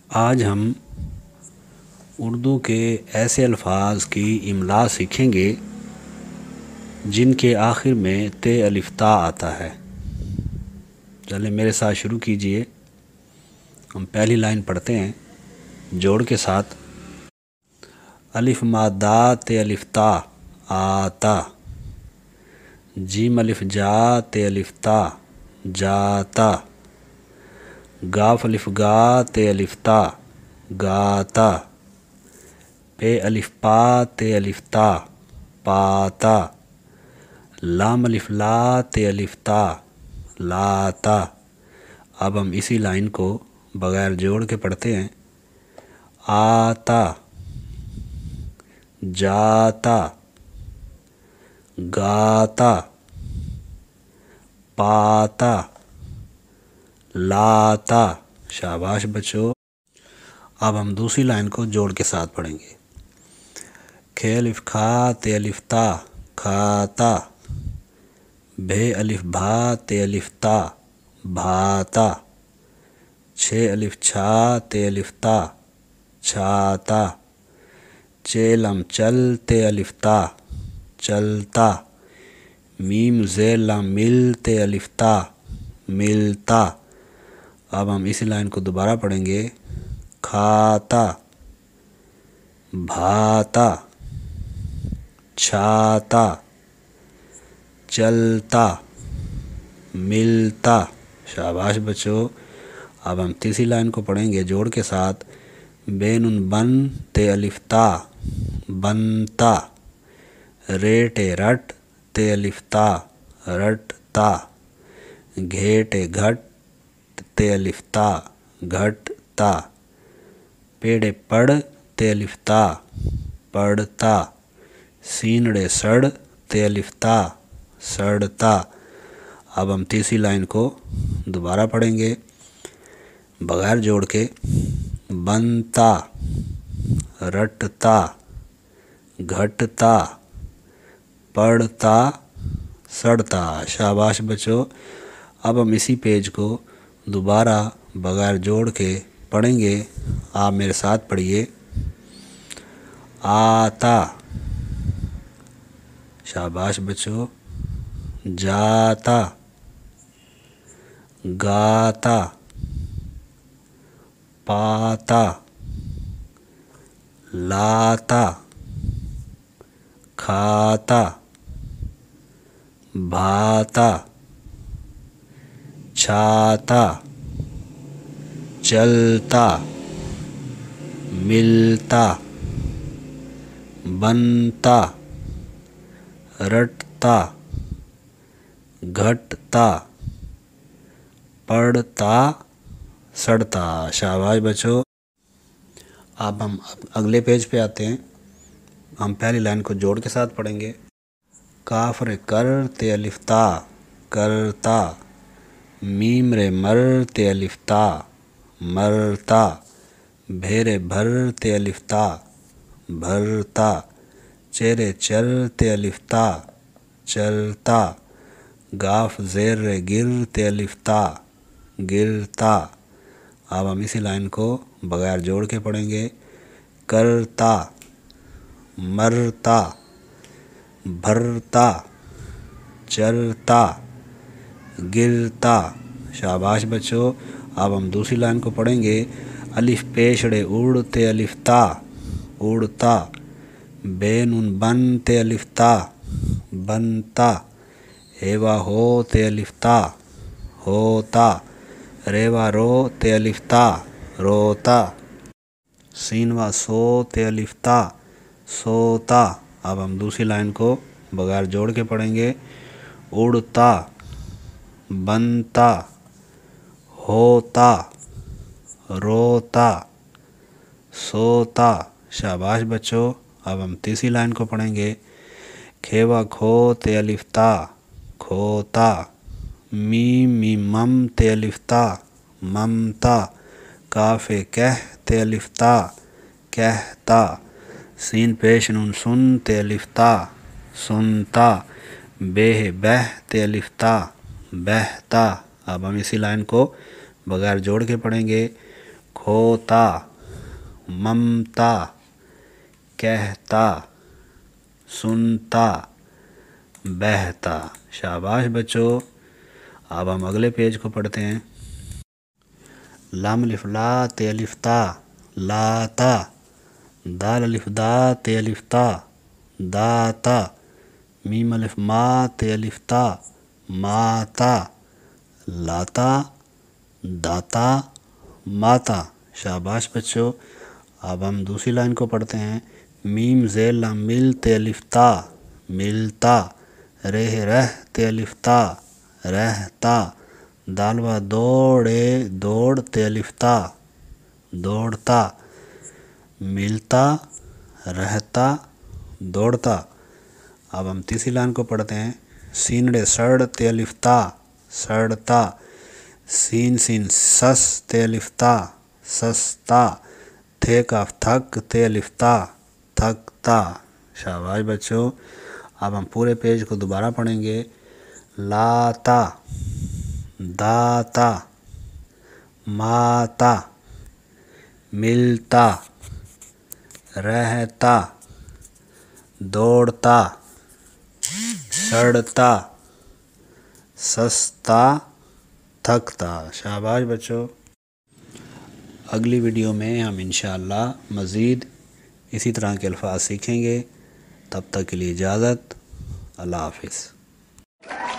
आज हम उर्दू के ऐसे अल्फाज की इमला सीखेंगे जिनके आखिर में ते अलिफ ता आता है। चलें मेरे साथ शुरू कीजिए। हम पहली लाइन पढ़ते हैं जोड़ के साथ। अलिफ मादा ते अलिफ ता आता, जीम अलिफ जा ते अलिफ ता जाता, गाफ अलिफ गा ते अलिफ ता गाता, पे अलिफ पा ते अलिफ ता पाता, लाम अलिफ ला ते अलिफ ता लाता। अब हम इसी लाइन को बगैर जोड़ के पढ़ते हैं। आता, जाता, गाता, पाता, लाता। शाबाश बच्चों। अब हम दूसरी लाइन को जोड़ के साथ पढ़ेंगे। खे अलिफ खा ते अलिफ ता खाता, भे अलिफ भा ते अलिफ ता भाता, छे अलिफ छा ते अलिफ ता छाता, चे लम चल ते अलिफ ता चलता, मीम ज़े लम मिल ते अलिफ ता मिलता। अब हम इसी लाइन को दोबारा पढ़ेंगे। खाता, भाता, छाता, चलता, मिलता। शाबाश बच्चों। अब हम तीसरी लाइन को पढ़ेंगे जोड़ के साथ। बेनुन बन ते अलिफ ता बनता, रेटे रट ते अलिफ ता रटता, घेटे घट ते अलिफ ता घटता, पेड़े पढ़ ते अलिफ ता पढ़ता, सीनड़े सड़ ते अलिफ ता सड़ता। अब हम तीसरी लाइन को दोबारा पढ़ेंगे बगैर जोड़ के। बनता, रटता, घटता, पढ़ता, सड़ता। शाबाश बच्चों। अब हम इसी पेज को दोबारा बगैर जोड़ के पढ़ेंगे। आप मेरे साथ पढ़िए। आता, शाबाश बच्चों। जाता, गाता, पाता, लाता, खाता, भाता, छाता, चलता, मिलता, बनता, रटता, घटता, पढ़ता, सड़ता। शाबाश बच्चों। अब हम अगले पेज पे आते हैं। हम पहली लाइन को जोड़ के साथ पढ़ेंगे। काफ रे कर ते अलिफ ता करता, मीम रे मर ते अलिफ ता मरता, भेरे भर ते अलिफ ता भरता, चेरे चर ते अलिफ ता चरता, गाफ ज़ेर रे गिर ते अलिफ ता गिरता। अब हम इसी लाइन को बगैर जोड़ के पढ़ेंगे। करता, मरता, भरता, चरता, गिरता। शाबाश बच्चों। अब हम दूसरी लाइन को पढ़ेंगे। अलिफ पेशड़े उड़ ते अलिफ ता उड़ता, बेनुन बन ते अलिफ ता बनता, हेवा हो ते अलिफ ता होता, रेवा रो ते अलिफ ता रोता, सीनवा सो ते अलिफ ता सोता। अब हम दूसरी लाइन को बगैर जोड़ के पढ़ेंगे। उड़ता, बनता, होता, रोता, सोता। शाबाश बच्चों। अब हम तीसरी लाइन को पढ़ेंगे। खेवा खो ते अलिफ ता खोता, मीम मीम मम ते अलिफ ता ममता, काफे कह ते अलिफ ता कहता, सीन पेश नून सुन ते अलिफ ता सुनता, बेह बह ते अलिफ ता बहता। अब हम इसी लाइन को बगैर जोड़ के पढ़ेंगे। खोता, ममता, कहता, सुनता, बहता। शाबाश बच्चों। अब हम अगले पेज को पढ़ते हैं। लाम अलिफ ला ते अलिफ ता, लाता। दाल अलिफ दा ते अलिफ ता, दाता। मीम अलिफ मा ते अलिफ ता, माता। लाता, दाता, माता। शाबाश बच्चों। अब हम दूसरी लाइन को पढ़ते हैं। मीम ज़ेल लाम मिल ते अलिफ ता, मिलता। रेह रह ते अलिफ ता, रहता। दाल व दौड़े दौड़ ते अलिफ ता, दौड़ता। मिलता, रहता, दौड़ता। अब हम तीसरी लाइन को पढ़ते हैं। सीनड़े सड़ ते अलिफ ता, सड़ता। सीन सीन सस ते अलिफ ता, सस्ता। थे काफ थक ते अलिफ ता, थकता। शाबाश बच्चों। अब हम पूरे पेज को दोबारा पढ़ेंगे। लाता, दाता, माता, मिलता, रहता, दौड़ता, सड़ता, सस्ता, थकता। शाबाश बच्चों। अगली वीडियो में हम इंशाअल्लाह मज़ीद इसी तरह के अल्फाज सीखेंगे। तब तक के लिए इजाज़त। अल्लाह हाफ़िज़।